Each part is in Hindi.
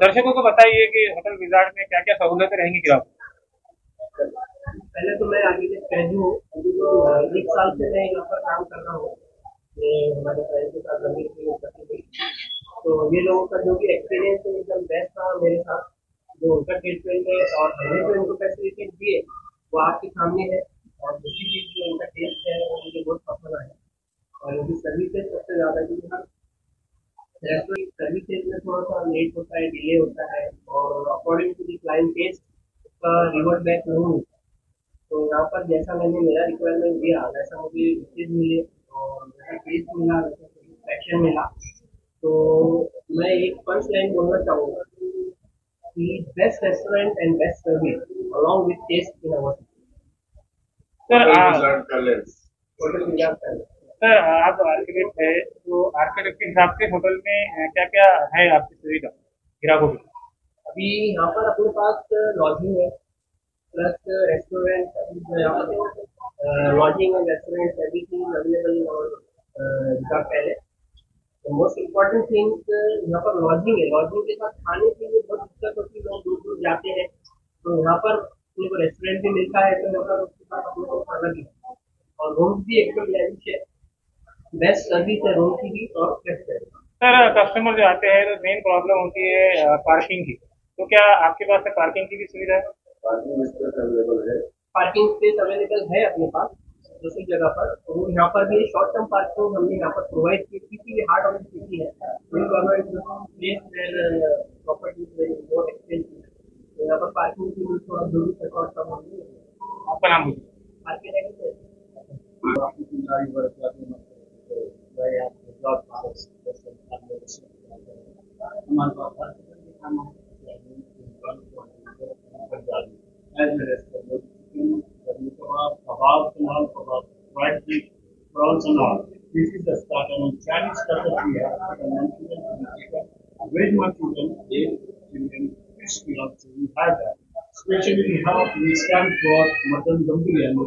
दर्शकों को बताइए कि होटल विजार्ड में क्या क्या सहूलतें रहेंगी ग्राहकों पहले तो मैं आगे के स्टैंड हूँ। अभी तो 1 साल से मैं यहाँ पर काम कर रहा हूँ। ये हमारे फ्रेंड के साथ जमीन की उपस्थिति हुई, तो ये लोगों का जो भी एक्सपीरियंस है एकदम बेस्ट रहा मेरे साथ। जो उनका ट्रीटमेंट है और हमें जो उनको फैसिलिटीज दिए वो आपके सामने है। और दूसरी चीज जो उनका टेस्ट है वो मुझे बहुत पसंद आया। और उनकी सर्विसेज सबसे ज्यादा, क्योंकि रेस्टोरेंट सर्विसेज में थोड़ा सा लेट होता है, डिले होता है, और according to the client taste उसका रिवर्ट बैक नहीं मिलता। तो यहाँ पर जैसा मैंने मेरा रिक्वायरमेंट दिया वैसा मुझे चीज़ मिले और वैसा टेस्ट मिला, वैसा सेटिस्फैक्शन मिला। तो मैं एक पंच लाइन बोलना चाहूँगा कि best restaurant and best service along with taste in our sir hotel Wizard Palace. Sir आप आर्किटेक्ट है, तो आर्किटेक्ट के हिसाब से होटल में क्या क्या है आपकी सुविधा ग्राहकों की? अभी यहाँ पर अपने पास लॉजिंग है प्लस रेस्टोरेंट। यहाँ पर lodging and restaurant everything available in our Wizard Palace. Most important thing यहाँ पर लॉजिंग है। लॉजिंग के साथ खाने के लिए बहुत दिक्कत होती है, लोग दूर दूर जाते हैं, तो यहाँ पर अपने को रेस्टोरेंट भी मिलता है, तो यहाँ पर उसके साथ अपने को खाना भी। और रूम भी एकदम लैविश है, बेस्ट सर्विस है रूम की भी और बेस्ट है। सर कस्टमर जो आते हैं तो मेन प्रॉब्लम होती है पार्किंग की, तो क्या आपके पास पार्किंग की भी सुविधा है? पार्किंग स्पेस अवेलेबल है अपने पास दूसरी जगह पर। तो यहाँ पर भी शॉर्ट टर्म पार्किंग हमने यहाँ पर प्रोवाइड की, क्योंकि ये हार्ट ऑफ द सिटी है। मोर एक्सपेंसिव, तो यहाँ पर पार्किंग के लिए थोड़ा दूरी से शॉर्ट टर्म होगी। आपका नाम बोलिए। as well as the chicken, the kebab, kebabs and all, kebab, fried fish, prawns and all. This is the starter. And Chinese starter we have, the Manchurian chicken, veg Manchurian, egg, chicken, fish also we have that. Especially we stand for mutton dum biryani,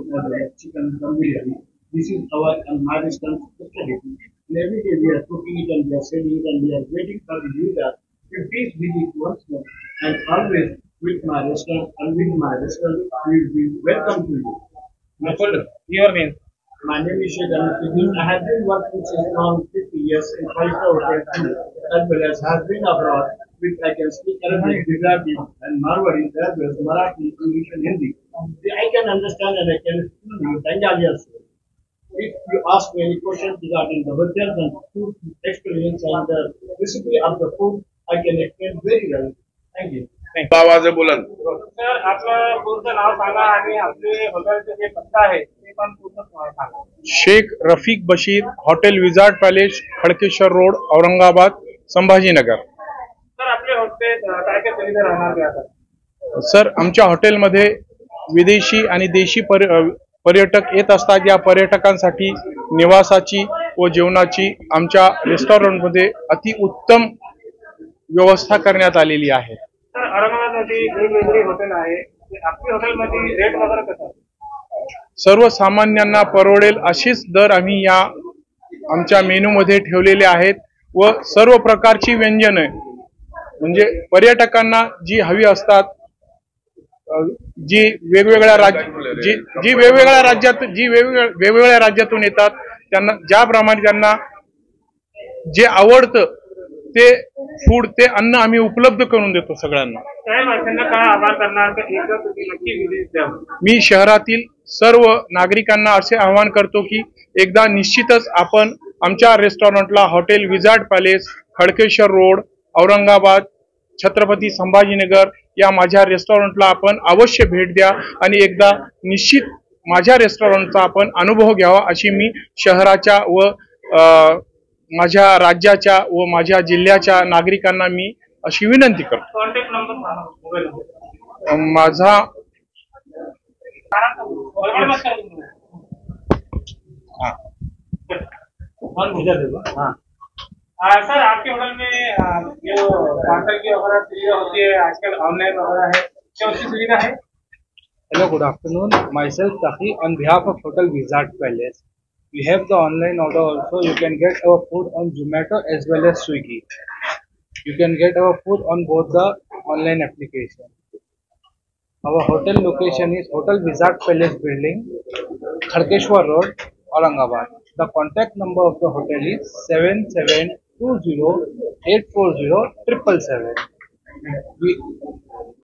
chicken dum biryani. This is our Maharashtrian specialty. And every day we are cooking it and we are selling it and we are waiting for the user to please visit once more and always with my restaurant and with my restaurant we will be welcome to you. Your name? My name is Sheikh Anuddin. I have been working since around 50 years in five-star hotel as well as has been abroad, which I can speak Arabic, Gujarati and Marwari as well as Marathi, English and Hindi. I can understand and I can explain you Bengali also. If you ask me any questions regarding the hotel and food experience and the recipe of the food, I can explain very well. Thank you. आवाज आहे बुलंद. सर आपलं पूर्ण नाव सांगा आणि आपले हॉटेलचे जे पत्ता आहे ते पण पूर्ण सांगा. Shaikh Rafiq Bashir, hotel wizard palace, Khadkeshwar road, Aurangabad, Sambhajinagar. Sir आपले हॉटेल काय काय सुविधा राहणार आता? सर आमच्या हॉटेलमध्ये विदेशी आणि देशी पर्यटक येत असतात. या पर्यटकांसाठी निवासाची व जेवणाची आमच्या रेस्टॉरंटमध्ये अति उत्तम व्यवस्था करण्यात आलेली आहे. सर औरंगाबादमध्ये वेगवेगळी हॉटेल आहे, आपल्या हॉटेलमध्ये रेट वगैरे कसं आहे? सर्वसामान्यांना परवडेल अशीच दर आम्ही या आमच्या मेनूमध्ये ठेवलेले आहेत व सर्व प्रकारची व्यंजने म्हणजे पर्यटकांना जी हवी असतात, जी वेगवेगळ्या राज्यातून येतात, त्यांना ज्याप्रमाणे त्यांना जे आवडतं ते फूड ते अन्न आम्ही उपलब्ध करून देतो सगळ्यांना. मी शहरातील सर्व नागरिकांना असे आवाहन करतो की एकदा निश्चितच आपण आमच्या रेस्टॉरंटला hotel wizard palace, Khadkeshwar road, Aurangabad, Chhatrapati Sambhajinagar या माझ्या रेस्टॉरंटला आपण अवश्य भेट द्या आणि एकदा निश्चित माझ्या रेस्टॉरंटचा आपण अनुभव घ्यावा अशी मी शहराच्या व माझ्या राज्याच्या व माझ्या जिल्ह्याच्या नागरिकांना मी अशी विनंती करतो. कॉन्टॅक्ट नंबर सांगा, मोबाईल नंबर. माझा सर आपके होटल में जो पार्सल की वगैरह सुविधा होती है आजकल ऑनलाइन वगैरह है, क्या उसकी सुविधा है? Hello, good afternoon. Myself Taki on behalf of Hotel Vizaard Palace. We have the online order also. You can get our food on Zomato as well as Swiggy. You can get our food on both the online application. Our hotel location is Hotel Vizard Palace Building, Kharkeshwar Road, Aurangabad. The contact number of the hotel is 7720 840 777.